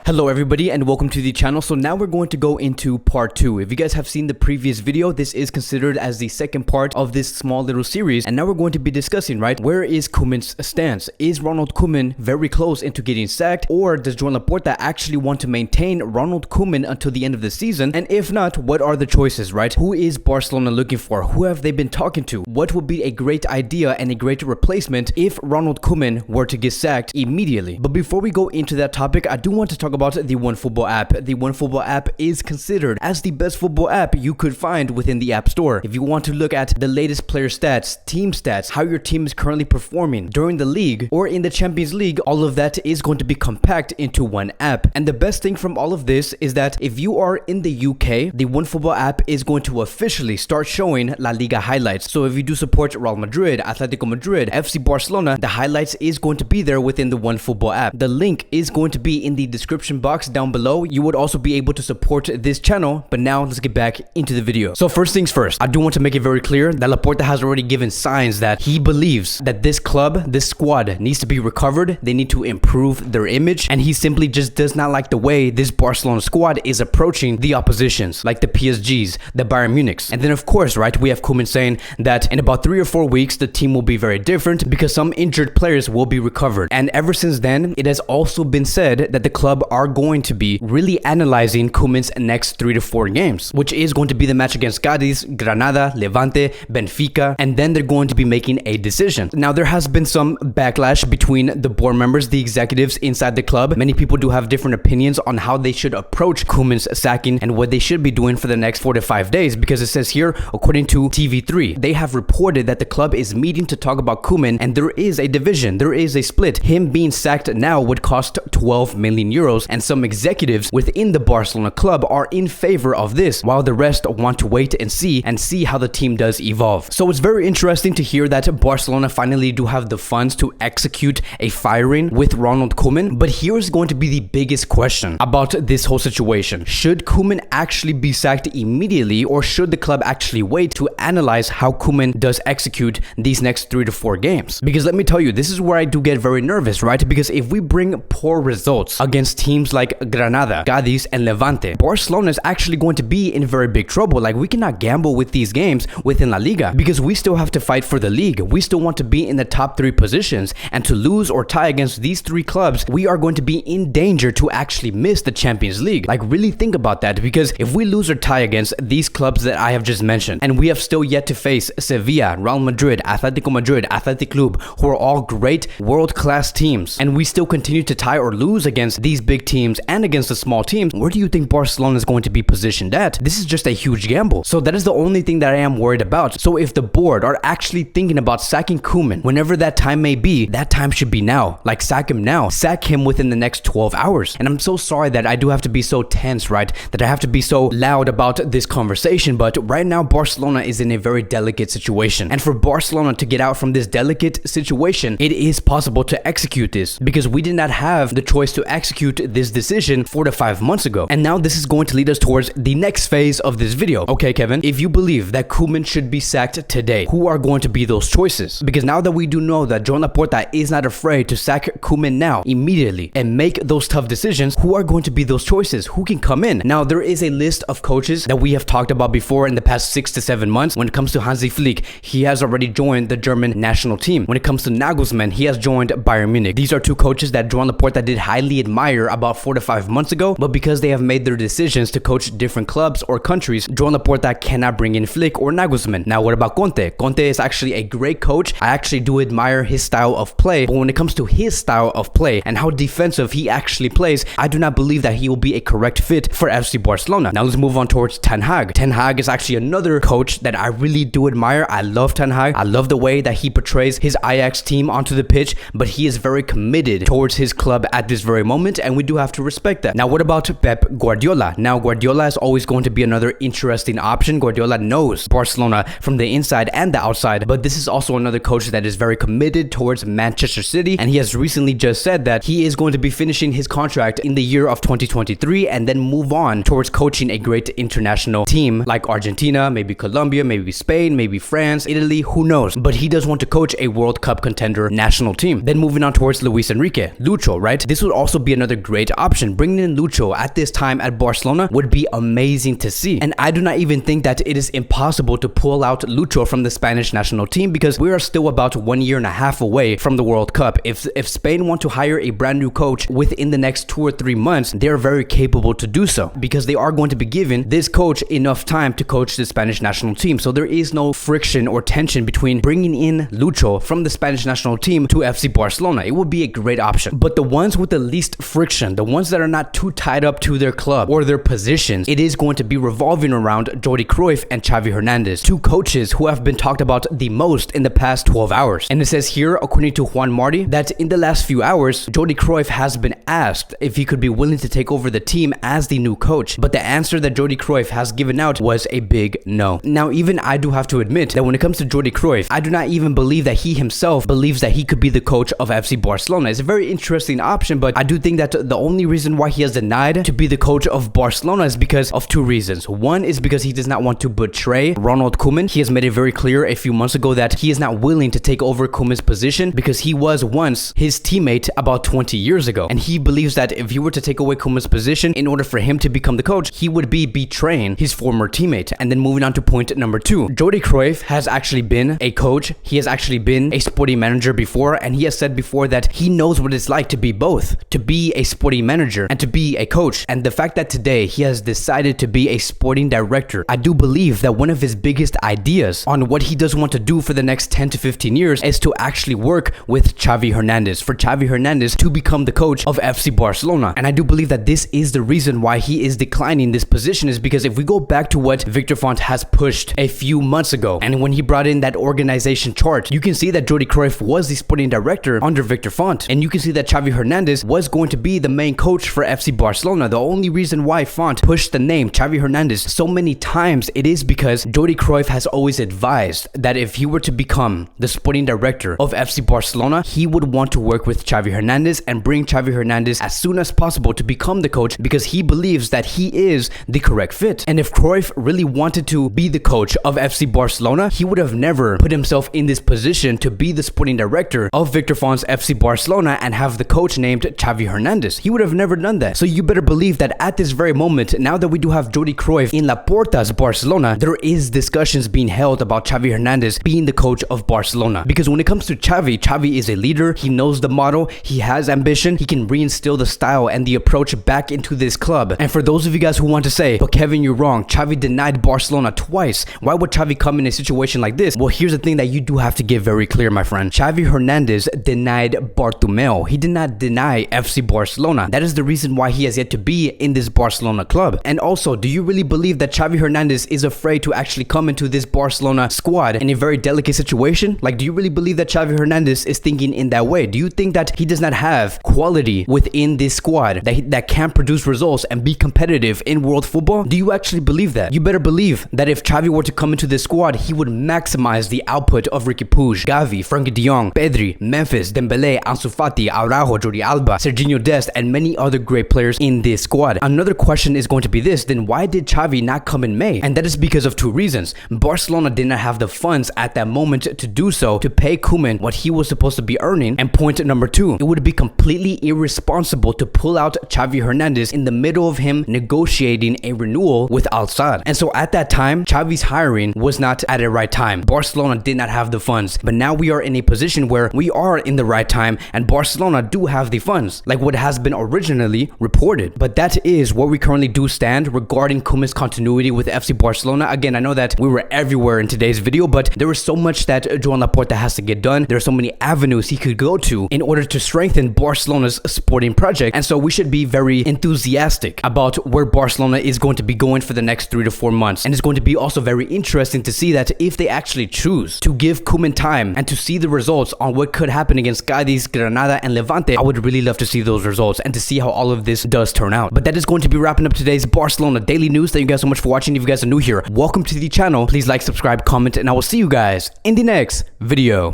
Hello everybody and welcome to the channel. So now we're going to go into part 2. If you guys have seen the previous video, this is considered as the second part of this small little series, and now we're going to be discussing, right, where is Koeman's stance? Is Ronald Koeman very close into getting sacked, or does Joan Laporta actually want to maintain Ronald Koeman until the end of the season? And if not, what are the choices, right? Who is Barcelona looking for? Who have they been talking to? What would be a great idea and a great replacement if Ronald Koeman were to get sacked immediately? But before we go into that topic, I do want to talk about the OneFootball app. The OneFootball app is considered as the best football app you could find within the App Store. If you want to look at the latest player stats, team stats, how your team is currently performing during the league or in the Champions League, all of that is going to be compact into one app. And the best thing from all of this is that if you are in the UK, the OneFootball app is going to officially start showing La Liga highlights. So if you do support Real Madrid, Atletico Madrid, FC Barcelona, the highlights is going to be there within the OneFootball app. The link is going to be in the description box down below. You would also be able to support this channel. But now let's get back into the video. So first things first, I do want to make it very clear that Laporta has already given signs that he believes that this club, this squad needs to be recovered. They need to improve their image, and he simply just does not like the way this Barcelona squad is approaching the oppositions, like the PSGs, the Bayern Munichs. And then of course, right, we have Koeman saying that in about 3 or 4 weeks the team will be very different because some injured players will be recovered. And ever since then, it has also been said that the club are going to be really analyzing Koeman's next 3 to 4 games, which is going to be the match against Cadiz, Granada, Levante, Benfica, and then they're going to be making a decision. Now, there has been some backlash between the board members, the executives inside the club. Many people do have different opinions on how they should approach Koeman's sacking and what they should be doing for the next 4 to 5 days, because it says here, according to TV3, they have reported that the club is meeting to talk about Koeman, and there is a division, there is a split. Him being sacked now would cost 12 million euros, and some executives within the Barcelona club are in favor of this, while the rest want to wait and see how the team does evolve. So it's very interesting to hear that Barcelona finally do have the funds to execute a firing with Ronald Koeman. But here's going to be the biggest question about this whole situation. Should Koeman actually be sacked immediately, or should the club actually wait to analyze how Koeman does execute these next 3 to 4 games? Because let me tell you, this is where I do get very nervous, right? Because if we bring poor results against teams like Granada, Cadiz, and Levante, Barcelona is actually going to be in very big trouble. Like, we cannot gamble with these games within La Liga because we still have to fight for the league. We still want to be in the top 3 positions, and to lose or tie against these 3 clubs, we are going to be in danger to actually miss the Champions League. Like, really think about that, because if we lose or tie against these clubs that I have just mentioned, and we have still yet to face Sevilla, Real Madrid, Atletico Madrid, Athletic Club, who are all great world-class teams, and we still continue to tie or lose against these big teams and against the small teams, where do you think Barcelona is going to be positioned at? This is just a huge gamble. So that is the only thing that I am worried about. So if the board are actually thinking about sacking Koeman, whenever that time may be, that time should be now. Like, sack him now. Sack him within the next 12 hours. And I'm so sorry that I do have to be so tense, right? That I have to be so loud about this conversation. But right now, Barcelona is in a very delicate situation. And for Barcelona to get out from this delicate situation, it is possible to execute this, because we did not have the choice to execute this decision 4 to 5 months ago. And now this is going to lead us towards the next phase of this video. Okay, Kevin, if you believe that Koeman should be sacked today, who are going to be those choices? Because now that we do know that Joan Laporta is not afraid to sack Koeman now, immediately, and make those tough decisions, who are going to be those choices? Who can come in? Now, there is a list of coaches that we have talked about before in the past 6 to 7 months. When it comes to Hansi Flick, he has already joined the German national team. When it comes to Nagelsmann, he has joined Bayern Munich. These are 2 coaches that Joan Laporta did highly admire about 4 to 5 months ago, but because they have made their decisions to coach different clubs or countries, Joan Laporta cannot bring in Flick or Nagelsmann. Now, what about Conte? Conte is actually a great coach. I actually do admire his style of play, but when it comes to his style of play and how defensive he actually plays, I do not believe that he will be a correct fit for FC Barcelona. Now, let's move on towards Ten Hag. Ten Hag is actually another coach that I really do admire. I love Ten Hag. I love the way that he portrays his Ajax team onto the pitch, but he is very committed towards his club at this very moment, and we do have to respect that. Now, what about Pep Guardiola? Now, Guardiola is always going to be another interesting option. Guardiola knows Barcelona from the inside and the outside, but this is also another coach that is very committed towards Manchester City, and he has recently just said that he is going to be finishing his contract in the year of 2023 and then move on towards coaching a great international team like Argentina, maybe Colombia, maybe Spain, maybe France, Italy, who knows? But he does want to coach a World Cup contender national team. Then moving on towards Luis Enrique, Lucho, right? This would also be another great great option. Bringing in Lucho at this time at Barcelona would be amazing to see. And I do not even think that it is impossible to pull out Lucho from the Spanish national team, because we are still about 1.5 years away from the World Cup. If Spain want to hire a brand new coach within the next 2 or 3 months, they're very capable to do so, because they are going to be giving this coach enough time to coach the Spanish national team. So there is no friction or tension between bringing in Lucho from the Spanish national team to FC Barcelona. It would be a great option. But the ones with the least friction, the ones that are not too tied up to their club or their positions, it is going to be revolving around Jordi Cruyff and Xavi Hernandez, two coaches who have been talked about the most in the past 12 hours. And it says here, according to Juan Marti, that in the last few hours, Jordi Cruyff has been asked if he could be willing to take over the team as the new coach. But the answer that Jordi Cruyff has given out was a big no. Now, even I do have to admit that when it comes to Jordi Cruyff, I do not even believe that he himself believes that he could be the coach of FC Barcelona. It's a very interesting option, but I do think that the only reason why he has denied to be the coach of Barcelona is because of two reasons. One is because he does not want to betray Ronald Koeman. He has made it very clear a few months ago that he is not willing to take over Koeman's position because he was once his teammate about 20 years ago. And he believes that if he were to take away Koeman's position in order for him to become the coach, he would be betraying his former teammate. And then moving on to point number two, Jordi Cruyff has actually been a coach. He has actually been a sporting manager before, and he has said before that he knows what it's like to be both, to be a sporting manager and to be a coach. And the fact that today he has decided to be a sporting director, I do believe that one of his biggest ideas on what he does want to do for the next 10 to 15 years is to actually work with Xavi Hernandez, for Xavi Hernandez to become the coach of FC Barcelona. And I do believe that this is the reason why he is declining this position, is because if we go back to what Victor Font has pushed a few months ago, and when he brought in that organization chart, you can see that Jordi Cruyff was the sporting director under Victor Font, and you can see that Xavi Hernandez was going to be the main coach for FC Barcelona. The only reason why Font pushed the name Xavi Hernandez so many times, it is because Jordi Cruyff has always advised that if he were to become the sporting director of FC Barcelona, he would want to work with Xavi Hernandez and bring Xavi Hernandez as soon as possible to become the coach, because he believes that he is the correct fit. And if Cruyff really wanted to be the coach of FC Barcelona, he would have never put himself in this position to be the sporting director of Victor Font's FC Barcelona and have the coach named Xavi Hernandez. He would have never done that. So you better believe that at this very moment, now that we do have Jordi Cruyff in Laporta's Barcelona, there is discussions being held about Xavi Hernandez being the coach of Barcelona. Because when it comes to Xavi, Xavi is a leader. He knows the model. He has ambition. He can reinstill the style and the approach back into this club. And for those of you guys who want to say, but Kevin, you're wrong, Xavi denied Barcelona twice, why would Xavi come in a situation like this? Well, here's the thing that you do have to get very clear, my friend. Xavi Hernandez denied Bartomeu. He did not deny FC Barcelona. That is the reason why he has yet to be in this Barcelona club. And also, do you really believe that Xavi Hernandez is afraid to actually come into this Barcelona squad in a very delicate situation? Like, do you really believe that Xavi Hernandez is thinking in that way? Do you think that he does not have quality within this squad that can produce results and be competitive in world football? Do you actually believe that? You better believe that if Xavi were to come into this squad, he would maximize the output of Riqui Puig, Gavi, Frankie de Jong, Pedri, Memphis, Dembele, Ansu Fati, Araujo, Jordi Alba, Serginho Dest, and many other great players in this squad. Another question is going to be this, then why did Xavi not come in May? And that is because of two reasons. Barcelona did not have the funds at that moment to do so, to pay Koeman what he was supposed to be earning. And point number two, it would be completely irresponsible to pull out Xavi Hernandez in the middle of him negotiating a renewal with Al Sadd. And so at that time, Xavi's hiring was not at the right time. Barcelona did not have the funds, but now we are in a position where we are in the right time and Barcelona do have the funds, like what has been originally reported. But that is where we currently do stand regarding Koeman's continuity with FC Barcelona. Again, I know that we were everywhere in today's video, but there is so much that Joan Laporta has to get done. There are so many avenues he could go to in order to strengthen Barcelona's sporting project. And so we should be very enthusiastic about where Barcelona is going to be going for the next 3 to 4 months. And it's going to be also very interesting to see that if they actually choose to give Koeman time and to see the results on what could happen against Cádiz, Granada, and Levante, I would really love to see those results and to see how all of this does turn out. But that is going to be wrapping up today's Barcelona daily news. Thank you guys so much for watching. If you guys are new here, welcome to the channel. Please like, subscribe, comment, and I will see you guys in the next video.